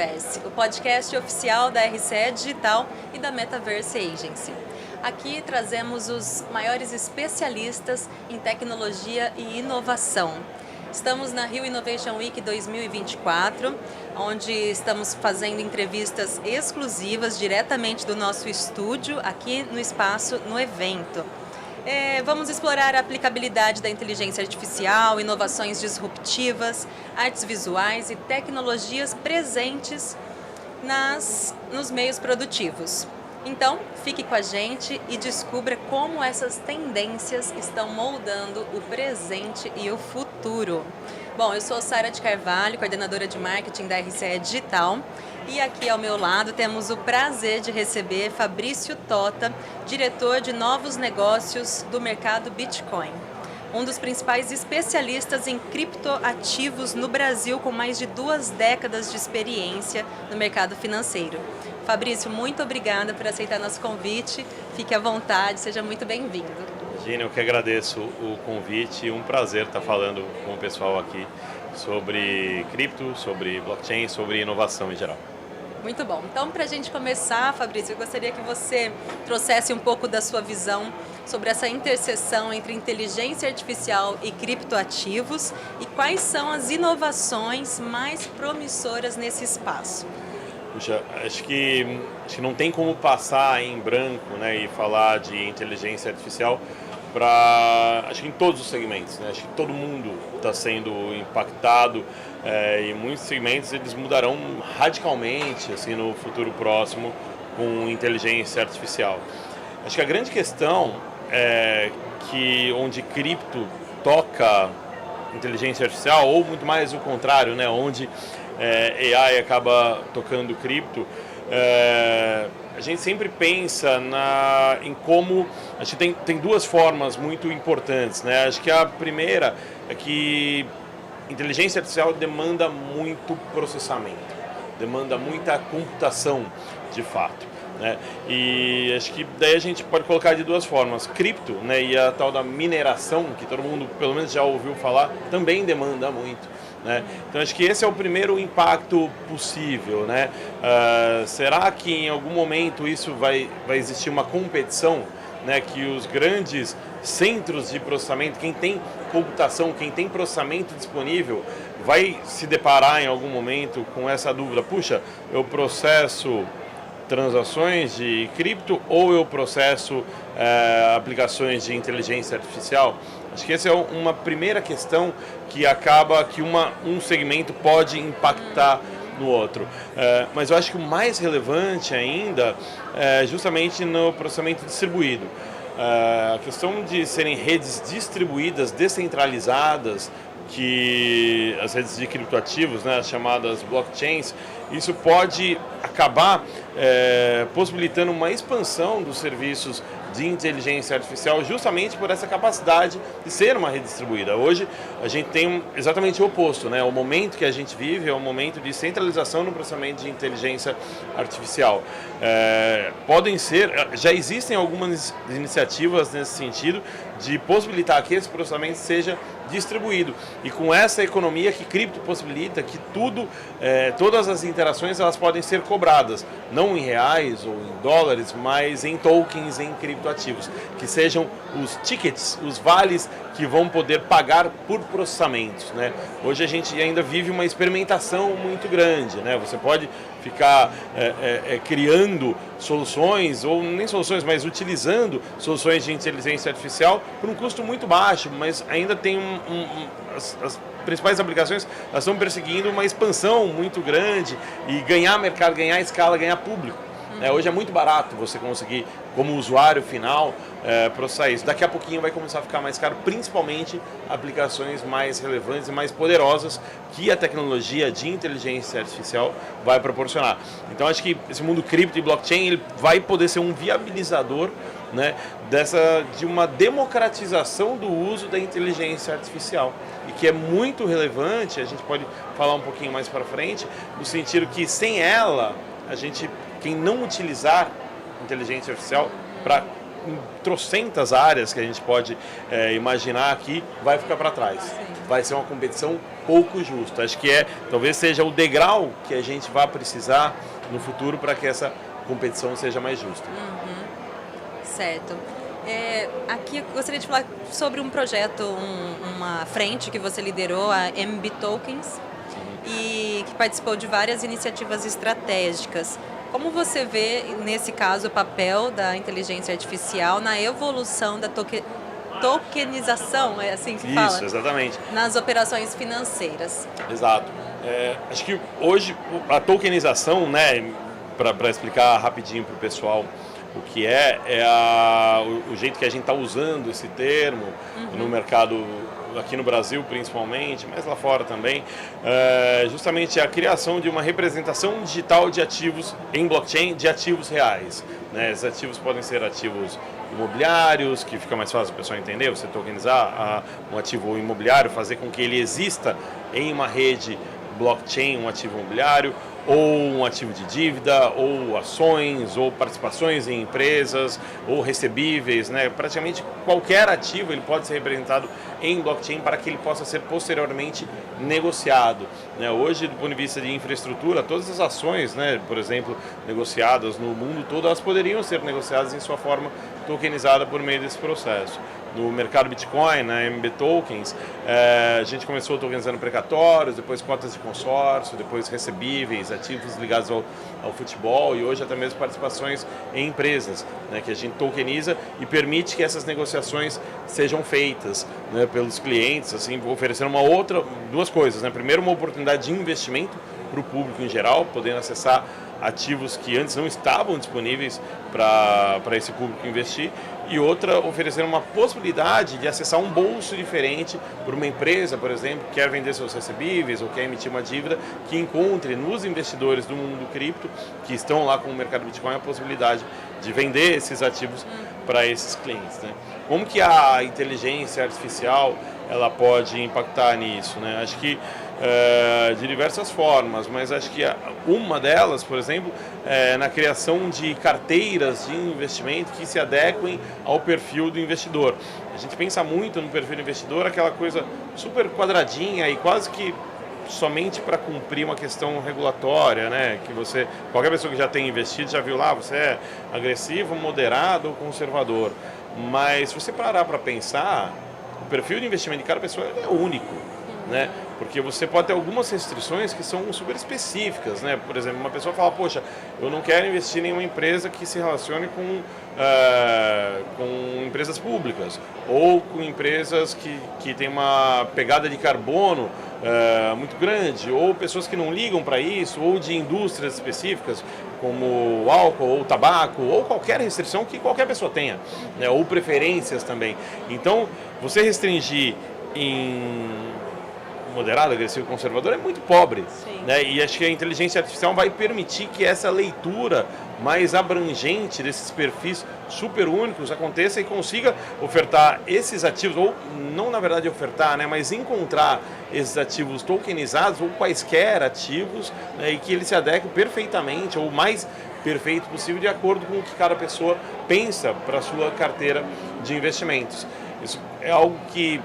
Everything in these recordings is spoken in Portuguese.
Metaverse, o podcast oficial da RCE Digital e da Metaverse Agency. Aqui trazemos os maiores especialistas em tecnologia e inovação. Estamos na Rio Innovation Week 2024, onde estamos fazendo entrevistas exclusivas diretamente do nosso estúdio, aqui no espaço, no evento. Vamos explorar a aplicabilidade da inteligência artificial, inovações disruptivas, artes visuais e tecnologias presentes nos meios produtivos. Então, fique com a gente e descubra como essas tendências estão moldando o presente e o futuro. Bom, eu sou Sara de Carvalho, coordenadora de marketing da RCE Digital, e aqui ao meu lado temos o prazer de receber Fabrício Tota, diretor de novos negócios do mercado Bitcoin. Um dos principais especialistas em criptoativos no Brasil, com mais de 2 décadas de experiência no mercado financeiro. Fabrício, muito obrigada por aceitar nosso convite. Fique à vontade, seja muito bem-vindo. Gina, eu que agradeço o convite. Um prazer estar falando com o pessoal aqui sobre cripto, sobre blockchain, sobre inovação em geral. Muito bom. Então, para a gente começar, Fabrício, eu gostaria que você trouxesse um pouco da sua visão sobre essa interseção entre inteligência artificial e criptoativos e quais são as inovações mais promissoras nesse espaço. Puxa, acho que não tem como passar em branco, né, e falar de inteligência artificial acho que em todos os segmentos, né? Acho que todo mundo está sendo impactado e muitos segmentos eles mudarão radicalmente assim, no futuro próximo com inteligência artificial. Acho que a grande questão é que onde cripto toca inteligência artificial, ou muito mais o contrário, né? Onde AI acaba tocando cripto, a gente sempre pensa em como... Acho que tem 2 formas muito importantes, né? Acho que a primeira é que inteligência artificial demanda muito processamento, demanda muita computação, de fato, né? E acho que daí a gente pode colocar de 2 formas. Cripto, né, e a tal da mineração, que todo mundo pelo menos já ouviu falar, também demanda muito, né? Então acho que esse é o primeiro impacto possível, né? Será que em algum momento isso vai existir uma competição, né, que os grandes centros de processamento, quem tem computação, quem tem processamento disponível, vai se deparar em algum momento com essa dúvida: puxa, eu processo transações de cripto ou eu processo aplicações de inteligência artificial? Acho que essa é uma primeira questão que acaba que um segmento pode impactar no outro. Mas eu acho que o mais relevante ainda é justamente no processamento distribuído. A questão de serem redes distribuídas, descentralizadas, que as redes de criptoativos, né, as chamadas blockchains, isso pode acabar possibilitando uma expansão dos serviços de inteligência artificial justamente por essa capacidade de ser uma rede distribuída. Hoje a gente tem exatamente o oposto, né? O momento que a gente vive é um momento de centralização no processamento de inteligência artificial. Já existem algumas iniciativas nesse sentido de possibilitar que esse processamento seja distribuído, e com essa economia que cripto possibilita, que todas as interações elas podem ser cobradas, não em reais ou em dólares, mas em tokens, em criptoativos, que sejam os tickets, os vales que vão poder pagar por processamentos, né? Hoje a gente ainda vive uma experimentação muito grande, né? Você pode ficar criando soluções, ou nem soluções, mas utilizando soluções de inteligência artificial por um custo muito baixo, mas ainda tem as principais aplicações elas estão perseguindo uma expansão muito grande e ganhar mercado, ganhar escala, ganhar público. Hoje é muito barato você conseguir, como usuário final, processar isso. Daqui a pouquinho vai começar a ficar mais caro, principalmente aplicações mais relevantes e mais poderosas que a tecnologia de inteligência artificial vai proporcionar. Então acho que esse mundo cripto e blockchain ele vai poder ser um viabilizador, né, de uma democratização do uso da inteligência artificial, e que é muito relevante. A gente pode falar um pouquinho mais para frente, no sentido que sem ela, quem não utilizar inteligência artificial para em trocentas áreas que a gente pode imaginar aqui, vai ficar para trás. Sim. Vai ser uma competição pouco justa. Acho que talvez seja o degrau que a gente vai precisar no futuro para que essa competição seja mais justa. Certo. Aqui eu gostaria de falar sobre um projeto, uma frente que você liderou, a MB Tokens, e que participou de várias iniciativas estratégicas. Como você vê, nesse caso, o papel da inteligência artificial na evolução da tokenização, é assim que se fala? Isso, exatamente. Nas operações financeiras. Exato. Acho que hoje a tokenização, né, para explicar rapidinho para o pessoal o que o jeito que a gente está usando esse termo no mercado, aqui no Brasil principalmente, mas lá fora também, justamente a criação de uma representação digital de ativos em blockchain, de ativos reais. Né? Esses ativos podem ser ativos imobiliários, que fica mais fácil o pessoal entender, você tokenizar um ativo imobiliário, fazer com que ele exista em uma rede blockchain, um ativo imobiliário, ou um ativo de dívida, ou ações, ou participações em empresas, ou recebíveis, né? Praticamente qualquer ativo ele pode ser representado em blockchain para que ele possa ser posteriormente negociado. Né? Hoje, do ponto de vista de infraestrutura, todas as ações, né, por exemplo, negociadas no mundo todo, elas poderiam ser negociadas em sua forma tokenizada por meio desse processo. No mercado Bitcoin, na MB Tokens, a gente começou tokenizando precatórios, depois cotas de consórcio, depois recebíveis, ativos ligados ao futebol e hoje até mesmo participações em empresas, né, que a gente tokeniza e permite que essas negociações sejam feitas, né, pelos clientes, assim, oferecendo duas coisas, né? Primeiro, uma oportunidade de investimento para o público em geral, podendo acessar ativos que antes não estavam disponíveis para esse público investir, e outra, oferecer uma possibilidade de acessar um bolso diferente por uma empresa, por exemplo, que quer vender seus recebíveis ou quer emitir uma dívida, que encontre nos investidores do mundo cripto, que estão lá com o mercado Bitcoin, a possibilidade de vender esses ativos para esses clientes. Né? Como que a inteligência artificial ela pode impactar nisso? Né? Acho que de diversas formas, mas acho que uma delas, por exemplo, é na criação de carteiras de investimento que se adequem ao perfil do investidor. A gente pensa muito no perfil do investidor, aquela coisa super quadradinha e quase que somente para cumprir uma questão regulatória, né? Que qualquer pessoa que já tem investido já viu lá, você é agressivo, moderado ou conservador. Mas se você parar para pensar, o perfil de investimento de cada pessoa é único, né? Porque você pode ter algumas restrições que são super específicas, né? Por exemplo, uma pessoa fala, poxa, eu não quero investir em uma empresa que se relacione com empresas públicas ou com empresas que têm uma pegada de carbono muito grande, ou pessoas que não ligam para isso, ou de indústrias específicas como álcool ou tabaco, ou qualquer restrição que qualquer pessoa tenha, né? Ou preferências também. Então, você restringir em moderado, agressivo, conservador é muito pobre, né? E acho que a inteligência artificial vai permitir que essa leitura mais abrangente desses perfis super únicos aconteça e consiga ofertar esses ativos, ou não na verdade ofertar, né, mas encontrar esses ativos tokenizados ou quaisquer ativos, né, e que eles se adequem perfeitamente ou o mais perfeito possível de acordo com o que cada pessoa pensa para a sua carteira de investimentos. Isso é algo que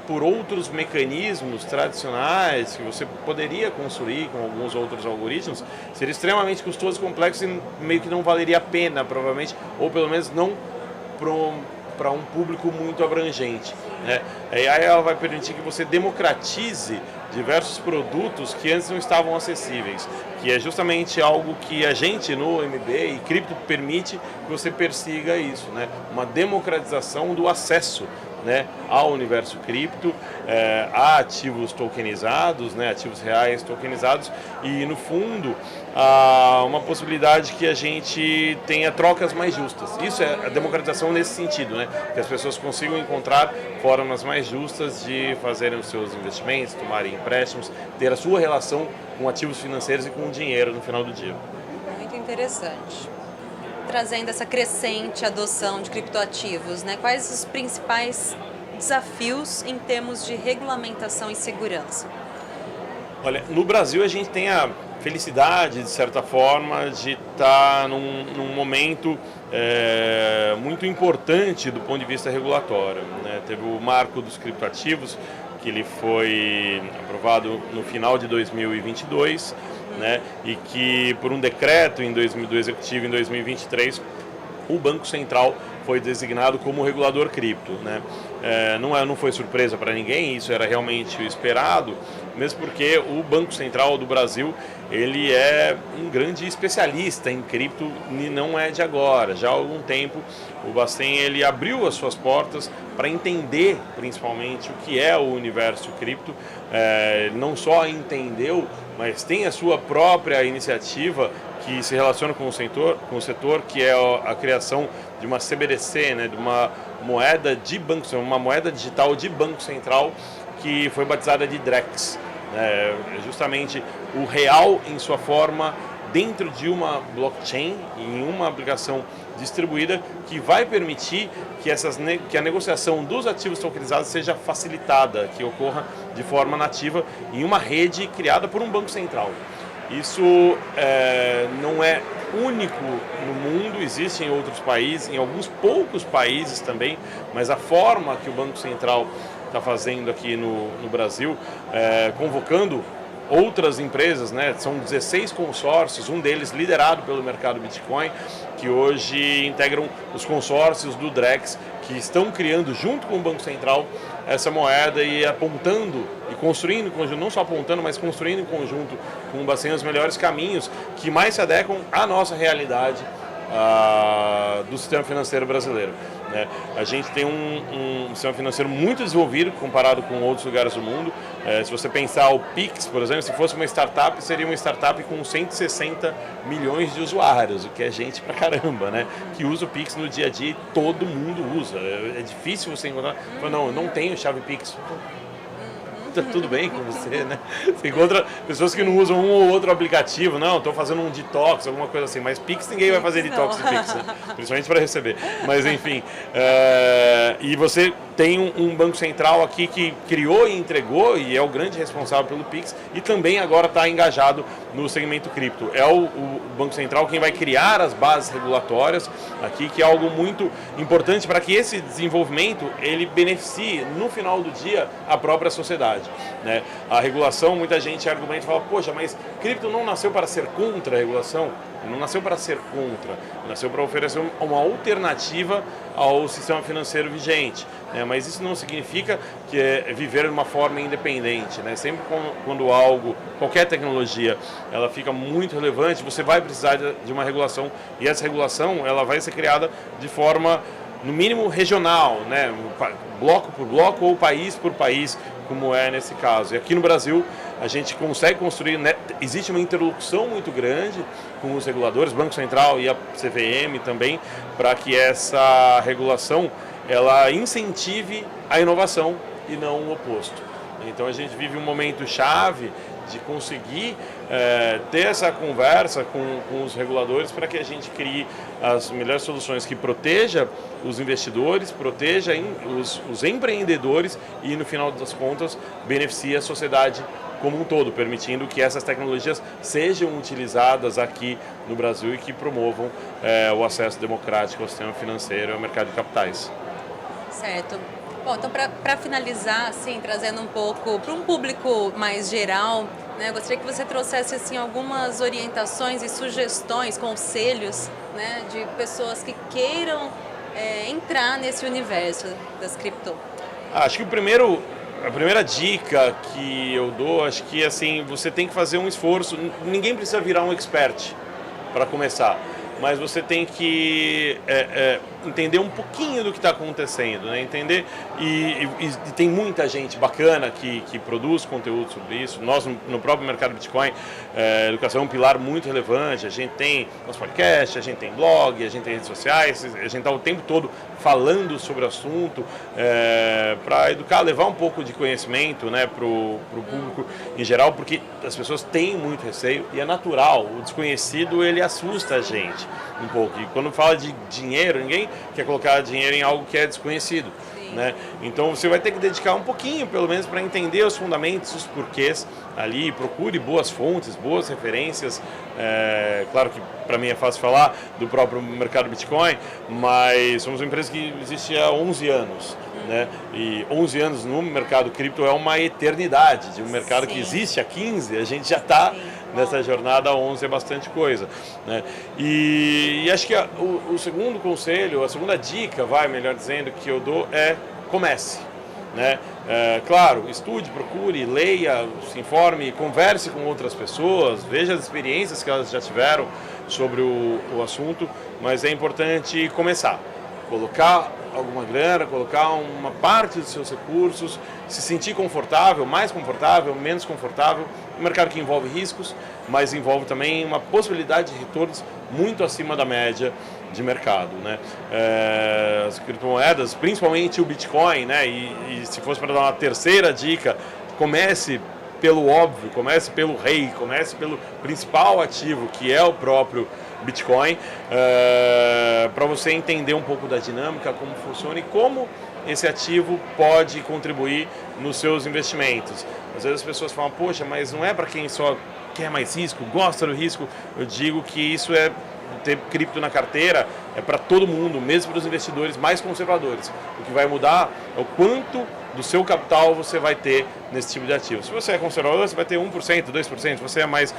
por outros mecanismos tradicionais que você poderia construir com alguns outros algoritmos, seria extremamente custoso, complexo e meio que não valeria a pena, provavelmente, ou pelo menos não para um público muito abrangente, né? E aí ela vai permitir que você democratize diversos produtos que antes não estavam acessíveis, que é justamente algo que a gente no MB e cripto permite que você persiga isso, né? Uma democratização do acesso, né, ao universo cripto, a ativos tokenizados, né, ativos reais tokenizados e, no fundo, uma possibilidade que a gente tenha trocas mais justas. Isso é a democratização nesse sentido, né, que as pessoas consigam encontrar formas mais justas de fazerem os seus investimentos, tomarem empréstimos, ter a sua relação com ativos financeiros e com o dinheiro no final do dia. Muito interessante. Trazendo essa crescente adoção de criptoativos, né? Quais os principais desafios em termos de regulamentação e segurança? Olha, no Brasil a gente tem felicidade, de certa forma, de estar num momento muito importante do ponto de vista regulatório, né? Teve o marco dos criptoativos, que ele foi aprovado no final de 2022, né? E que, por um decreto do Executivo em 2023, o Banco Central foi designado como regulador cripto, né? Não foi surpresa para ninguém, isso era realmente o esperado, mesmo porque o Banco Central do Brasil ele é um grande especialista em cripto e não é de agora. Já há algum tempo o Bacen ele abriu as suas portas para entender principalmente o que é o universo cripto. Não só entendeu, mas tem a sua própria iniciativa que se relaciona com o setor, que é a criação de uma CBDC, né, de uma moeda de banco, uma moeda digital de Banco Central, que foi batizada de DREX. Justamente o real em sua forma dentro de uma blockchain, em uma aplicação distribuída, que vai permitir que a negociação dos ativos tokenizados seja facilitada, que ocorra de forma nativa em uma rede criada por um banco central. Isso não é único no mundo, existe em outros países, em alguns poucos países também, mas a forma que o Banco Central está fazendo aqui no Brasil, convocando outras empresas, né? São 16 consórcios, um deles liderado pelo mercado Bitcoin, que hoje integram os consórcios do DREX, que estão criando junto com o Banco Central essa moeda e apontando e construindo em conjunto, não só apontando, mas construindo em conjunto com o Bacen os melhores caminhos que mais se adequam à nossa realidade do sistema financeiro brasileiro, né? A gente tem um sistema financeiro muito desenvolvido comparado com outros lugares do mundo. Se você pensar o Pix, por exemplo, se fosse uma startup, seria uma startup com 160 milhões de usuários, o que é gente pra caramba, né? Que usa o Pix no dia a dia e todo mundo usa. É difícil você encontrar. Não, eu não tenho chave Pix. Tá tudo bem com você, né? Você encontra pessoas que não usam um ou outro aplicativo, não, estou fazendo um detox, alguma coisa assim, mas Pix ninguém vai fazer detox de Pix, né? Principalmente para receber. Mas enfim, e você tem um Banco Central aqui que criou e entregou e é o grande responsável pelo Pix e também agora está engajado no segmento cripto. É o Banco Central quem vai criar as bases regulatórias aqui, que é algo muito importante para que esse desenvolvimento ele beneficie no final do dia a própria sociedade, né? A regulação, muita gente argumenta e fala, poxa, mas cripto não nasceu para ser contra a regulação, não nasceu para ser contra, nasceu para oferecer uma alternativa ao sistema financeiro vigente, né? Mas isso não significa que viver de uma forma independente, né? Sempre quando qualquer tecnologia, ela fica muito relevante, você vai precisar de uma regulação e essa regulação ela vai ser criada de forma, no mínimo, regional, né? Bloco por bloco ou país por país, como é nesse caso. E aqui no Brasil, a gente consegue construir, né? Existe uma interlocução muito grande com os reguladores, Banco Central e a CVM também, para que essa regulação ela incentive a inovação e não o oposto. Então a gente vive um momento chave de conseguir ter essa conversa com os reguladores para que a gente crie as melhores soluções que proteja os investidores, proteja os empreendedores e, no final das contas, beneficie a sociedade como um todo, permitindo que essas tecnologias sejam utilizadas aqui no Brasil e que promovam o acesso democrático ao sistema financeiro e ao mercado de capitais. Certo. Bom, então para finalizar, assim, trazendo um pouco para um público mais geral, né, eu gostaria que você trouxesse assim, algumas orientações e sugestões, conselhos, né, de pessoas que queiram entrar nesse universo das cripto. Acho que a primeira dica que eu dou, acho que assim, você tem que fazer um esforço, ninguém precisa virar um expert para começar, mas você tem que entender um pouquinho do que está acontecendo, né? Entender e tem muita gente bacana que produz conteúdo sobre isso. Nós, no próprio mercado Bitcoin, educação é um pilar muito relevante. A gente tem nosso podcast, a gente tem blog, a gente tem redes sociais, a gente está o tempo todo falando sobre o assunto para educar, levar um pouco de conhecimento, né, para o público em geral, porque as pessoas têm muito receio e é natural. O desconhecido, ele assusta a gente um pouco. E quando fala de dinheiro, ninguém quer colocar dinheiro em algo que é desconhecido. né? Então você vai ter que dedicar um pouquinho, pelo menos, para entender os fundamentos, os porquês ali, procure boas fontes, boas referências. Claro que para mim é fácil falar do próprio mercado Bitcoin, mas somos uma empresa que existe há 11 anos. Né? E 11 anos no mercado cripto é uma eternidade, de um mercado que existe há 15, a gente já está nessa jornada há 11, é bastante coisa. Né? E acho que o segundo conselho, a segunda dica, melhor dizendo, que eu dou é comece. Né? Claro, estude, procure, leia, se informe, converse com outras pessoas, veja as experiências que elas já tiveram sobre o assunto, mas é importante começar. Colocar alguma grana, colocar uma parte dos seus recursos, se sentir confortável, mais confortável, menos confortável. Um mercado que envolve riscos, mas envolve também uma possibilidade de retornos muito acima da média de mercado. Né? As criptomoedas, principalmente o Bitcoin, né? E se fosse para dar uma terceira dica, comece pelo óbvio, comece pelo rei, comece pelo principal ativo, que é o próprio Bitcoin, para você entender um pouco da dinâmica, como funciona e como esse ativo pode contribuir nos seus investimentos. Às vezes as pessoas falam, poxa, mas não é para quem só quer mais risco, gosta do risco. Eu digo que isso ter cripto na carteira é para todo mundo, mesmo para os investidores mais conservadores. O que vai mudar é o quanto do seu capital você vai ter nesse tipo de ativo. Se você é conservador, você vai ter 1%, 2%. Se você é mais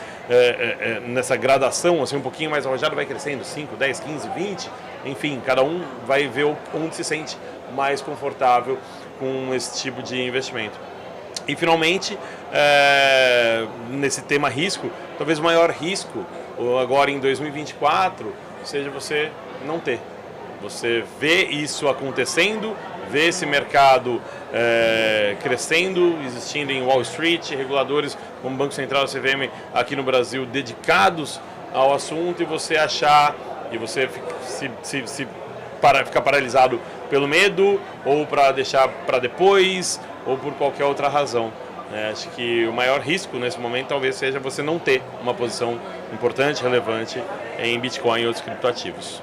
nessa gradação, assim, um pouquinho mais arrojado, vai crescendo 5, 10, 15, 20. Enfim, cada um vai ver onde se sente mais confortável com esse tipo de investimento. E finalmente, nesse tema risco, talvez o maior risco agora em 2024 seja você não ter. Você vê isso acontecendo, vê esse mercado crescendo, existindo em Wall Street, reguladores como o Banco Central e o CVM aqui no Brasil dedicados ao assunto, e você achar, e você ficar paralisado pelo medo, ou para deixar para depois, ou por qualquer outra razão. Acho que o maior risco nesse momento talvez seja você não ter uma posição importante, relevante em Bitcoin e outros criptoativos.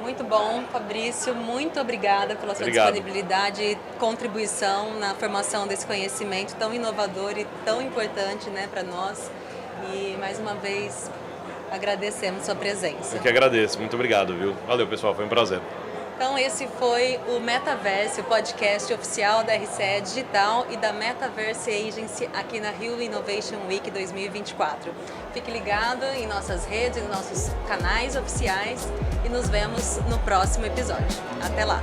Muito bom, Fabrício, muito obrigada pela sua disponibilidade e contribuição na formação desse conhecimento tão inovador e tão importante, né, para nós. E mais uma vez agradecemos sua presença. Eu que agradeço, muito obrigado, viu? Valeu, pessoal, foi um prazer. Então esse foi o Metaverse, o podcast oficial da RCE Digital e da Metaverse Agency aqui na Rio Innovation Week 2024. Fique ligado em nossas redes, em nossos canais oficiais e nos vemos no próximo episódio. Até lá!